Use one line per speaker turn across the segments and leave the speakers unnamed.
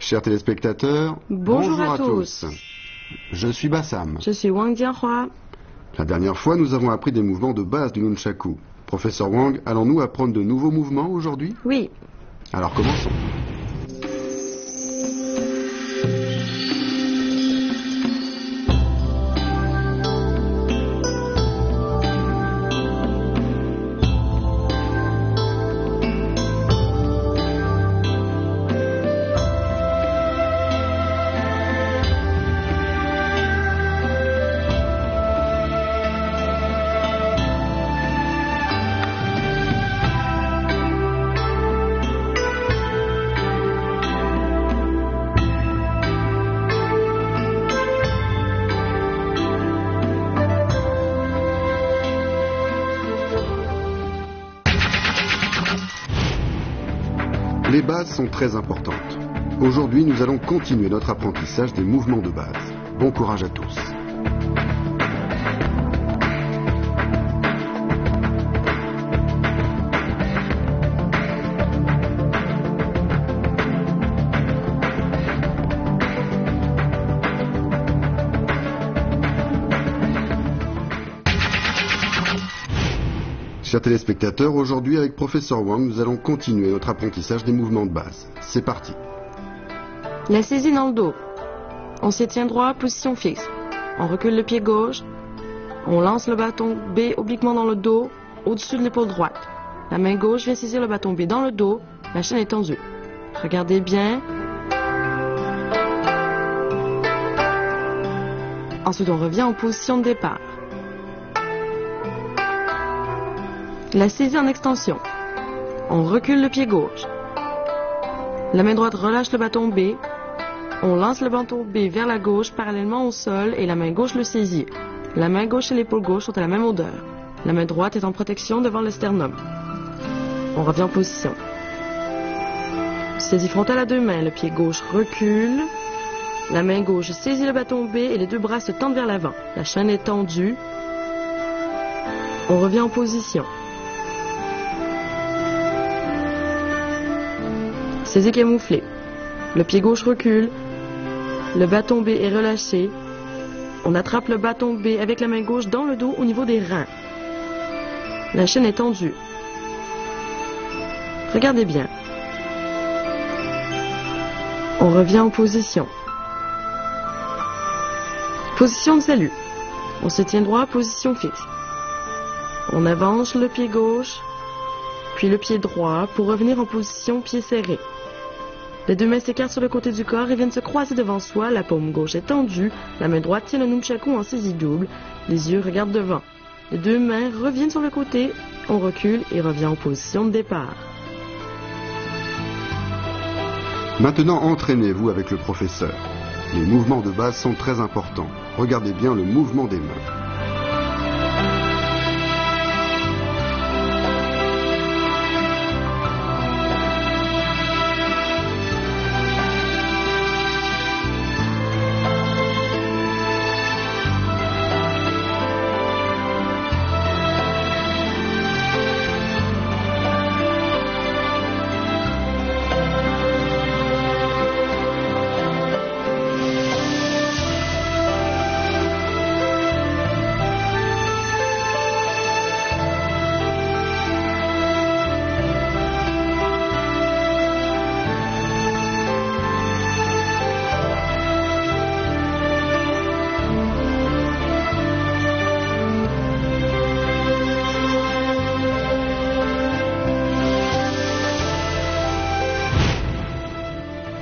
Chers téléspectateurs,
bonjour à tous.
Je suis Bassam.
Je suis Wang Jianhua.
La dernière fois, nous avons appris des mouvements de base du nunchaku. Professeur Wang, allons-nous apprendre de nouveaux mouvements aujourd'hui?
Oui.
Alors commençons. Les bases sont très importantes. Aujourd'hui, nous allons continuer notre apprentissage des mouvements de base. Bon courage à tous. Chers téléspectateurs, aujourd'hui avec Professeur Wang, nous allons continuer notre apprentissage des mouvements de base. C'est parti.
La saisie dans le dos. On se tient droit, position fixe. On recule le pied gauche. On lance le bâton B obliquement dans le dos, au-dessus de l'épaule droite. La main gauche vient saisir le bâton B dans le dos, la chaîne est tendue. Regardez bien. Ensuite, on revient en position de départ. La saisie en extension. On recule le pied gauche. La main droite relâche le bâton B. On lance le bâton B vers la gauche parallèlement au sol et la main gauche le saisit. La main gauche et l'épaule gauche sont à la même hauteur. La main droite est en protection devant le sternum. On revient en position. Saisie frontale à deux mains. Le pied gauche recule. La main gauche saisit le bâton B et les deux bras se tendent vers l'avant. La chaîne est tendue. On revient en position. Saisie camouflée. Le pied gauche recule. Le bâton B est relâché. On attrape le bâton B avec la main gauche dans le dos au niveau des reins. La chaîne est tendue. Regardez bien. On revient en position. Position de salut. On se tient droit, position fixe. On avance le pied gauche, puis le pied droit pour revenir en position pied serré. Les deux mains s'écartent sur le côté du corps et viennent se croiser devant soi. La paume gauche est tendue. La main droite tient le nunchaku en saisie double. Les yeux regardent devant. Les deux mains reviennent sur le côté. On recule et revient en position de départ.
Maintenant, entraînez-vous avec le professeur. Les mouvements de base sont très importants. Regardez bien le mouvement des mains.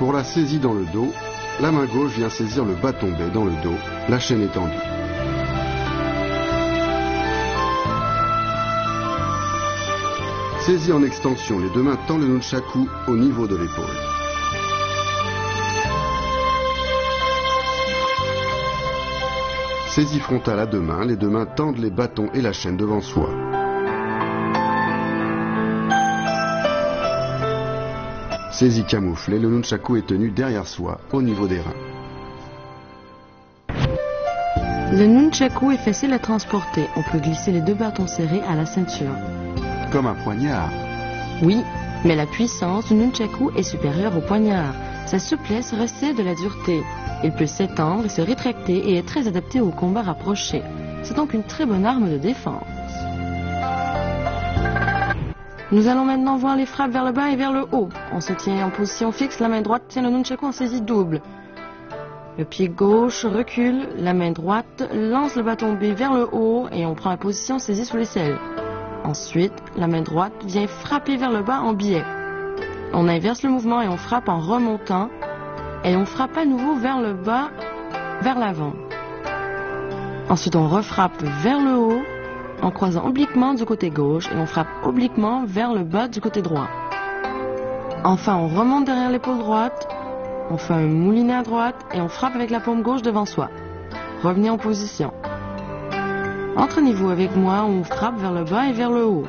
Pour la saisie dans le dos, la main gauche vient saisir le bâton B dans le dos, la chaîne est tendue. Saisie en extension, les deux mains tendent le nunchaku au niveau de l'épaule. Saisie frontale à deux mains, les deux mains tendent les bâtons et la chaîne devant soi. Saisie camouflée, le nunchaku est tenu derrière soi, au niveau des reins.
Le nunchaku est facile à transporter. On peut glisser les deux bâtons serrés à la ceinture.
Comme un poignard.
Oui, mais la puissance du nunchaku est supérieure au poignard. Sa souplesse recèle de la dureté. Il peut s'étendre et se rétracter et est très adapté au combat rapproché. C'est donc une très bonne arme de défense. Nous allons maintenant voir les frappes vers le bas et vers le haut. On se tient en position fixe, la main droite tient le nunchaku en saisie double. Le pied gauche recule, la main droite lance le bâton B vers le haut et on prend la position saisie sous l'aisselle. Ensuite, la main droite vient frapper vers le bas en biais. On inverse le mouvement et on frappe en remontant et on frappe à nouveau vers le bas, vers l'avant. Ensuite, on refrappe vers le haut en croisant obliquement du côté gauche et on frappe obliquement vers le bas du côté droit. Enfin, on remonte derrière l'épaule droite, on fait un moulinet à droite et on frappe avec la paume gauche devant soi. Revenez en position. Entraînez-vous avec moi, on frappe vers le bas et vers le haut.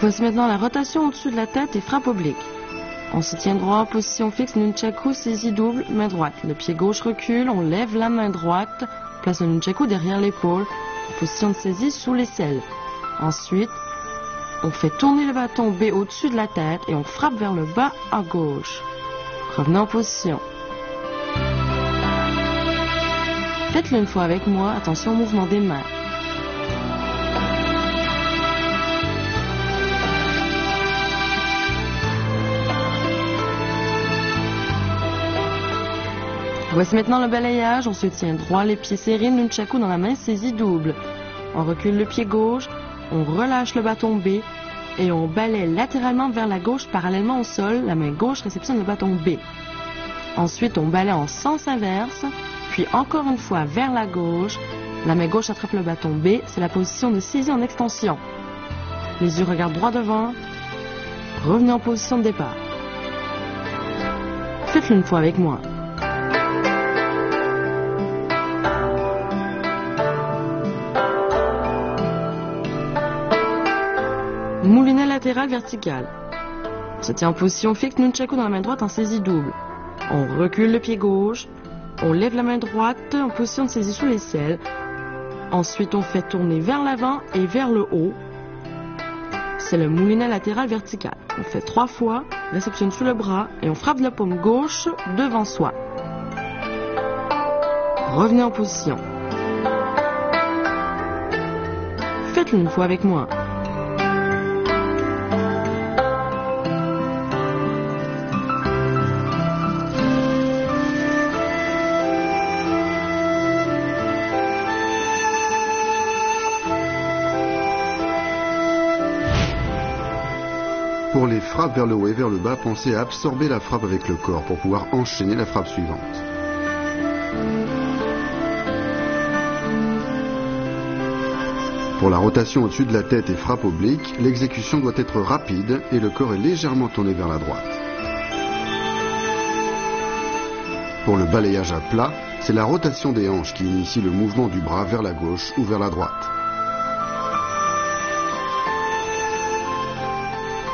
Voici maintenant la rotation au-dessus de la tête et frappe oblique. On se tient droit en position fixe, nunchaku saisie double, main droite. Le pied gauche recule, on lève la main droite, place le nunchaku derrière l'épaule, position de saisie sous l'aisselle. Ensuite, on fait tourner le bâton B au-dessus de la tête et on frappe vers le bas à gauche. Revenez en position. Faites-le une fois avec moi, attention au mouvement des mains. Voici maintenant le balayage. On se tient droit, les pieds serrés, nunchaku dans la main saisie double. On recule le pied gauche, on relâche le bâton B et on balaye latéralement vers la gauche parallèlement au sol. La main gauche réceptionne le bâton B. Ensuite, on balaye en sens inverse, puis encore une fois vers la gauche. La main gauche attrape le bâton B. C'est la position de saisie en extension. Les yeux regardent droit devant. Revenez en position de départ. Faites-le une fois avec moi. Moulinet latéral vertical. On se tient en position fixe, nunchaku dans la main droite en saisie double. On recule le pied gauche, on lève la main droite en position de saisie sous l'aisselle. Ensuite, on fait tourner vers l'avant et vers le haut. C'est le moulinet latéral vertical. On fait 3 fois, réceptionne sous le bras et on frappe de la paume gauche devant soi. Revenez en position. Faites-le une fois avec moi.
Pour les frappes vers le haut et vers le bas, pensez à absorber la frappe avec le corps pour pouvoir enchaîner la frappe suivante. Pour la rotation au-dessus de la tête et frappe oblique, l'exécution doit être rapide et le corps est légèrement tourné vers la droite. Pour le balayage à plat, c'est la rotation des hanches qui initie le mouvement du bras vers la gauche ou vers la droite.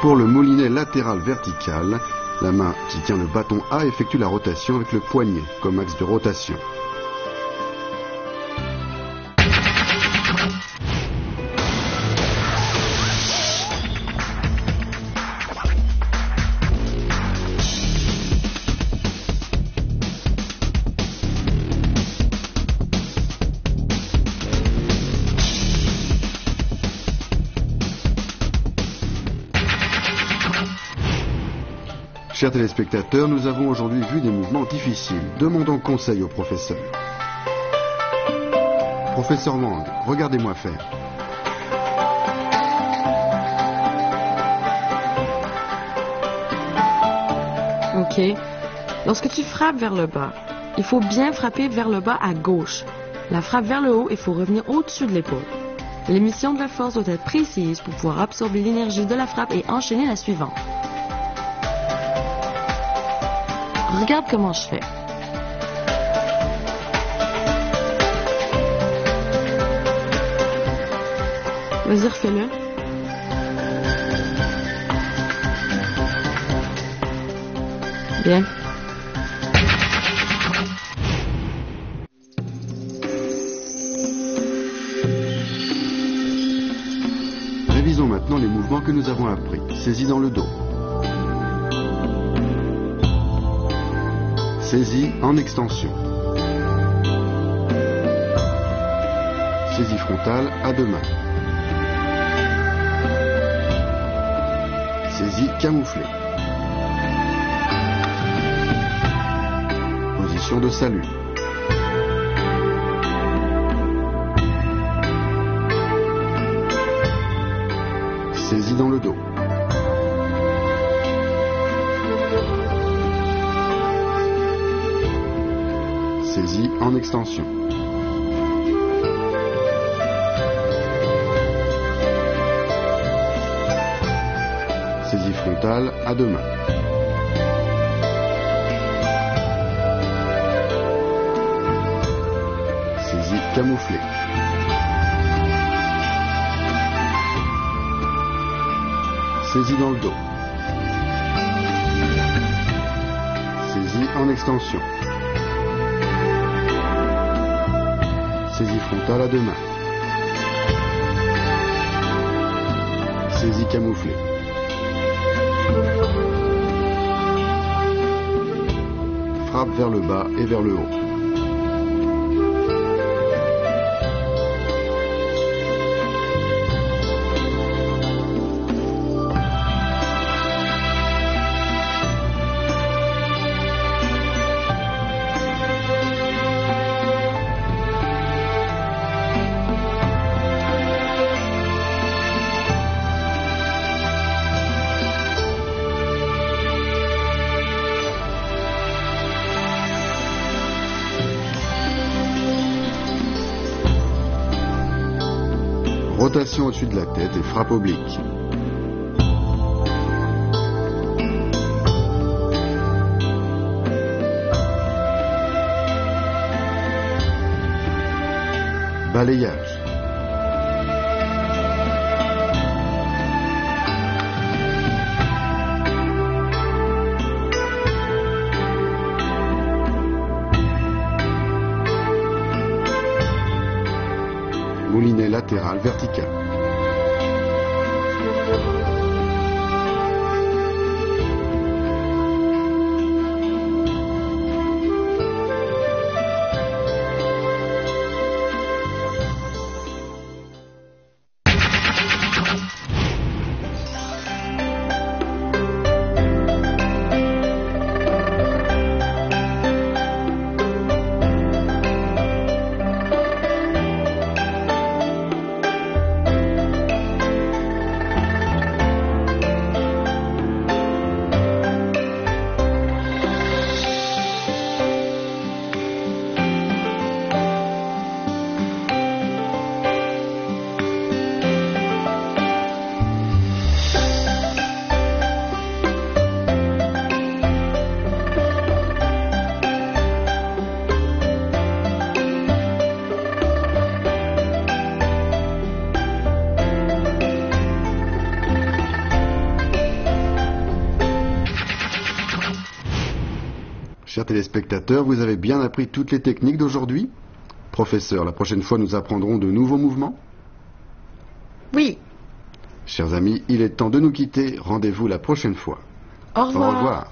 Pour le moulinet latéral vertical, la main qui tient le bâton A effectue la rotation avec le poignet comme axe de rotation. Chers téléspectateurs, nous avons aujourd'hui vu des mouvements difficiles. Demandons conseil au professeur. Professeur Wang, regardez-moi faire.
Ok. Lorsque tu frappes vers le bas, il faut bien frapper vers le bas à gauche. La frappe vers le haut, il faut revenir au-dessus de l'épaule. L'émission de la force doit être précise pour pouvoir absorber l'énergie de la frappe et enchaîner la suivante. Regarde comment je fais. Vas-y, refais-le. Bien.
Révisons maintenant les mouvements que nous avons appris. Saisie dans le dos. Saisie en extension. Saisie frontale à deux mains. Saisie camouflée. Position de salut. Saisie dans le dos. Saisie en extension. Saisie frontale à deux mains. Saisie camouflée. Saisie dans le dos. Saisie en extension. Saisie frontale à deux mains. Saisie camouflée. Frappe vers le bas et vers le haut. Rotation au-dessus de la tête et frappe oblique. Balayage. Moulinet latéral vertical. Chers téléspectateurs, vous avez bien appris toutes les techniques d'aujourd'hui? Professeur, la prochaine fois nous apprendrons de nouveaux mouvements?
Oui.
Chers amis, il est temps de nous quitter. Rendez-vous la prochaine fois.
Au revoir.
Au revoir.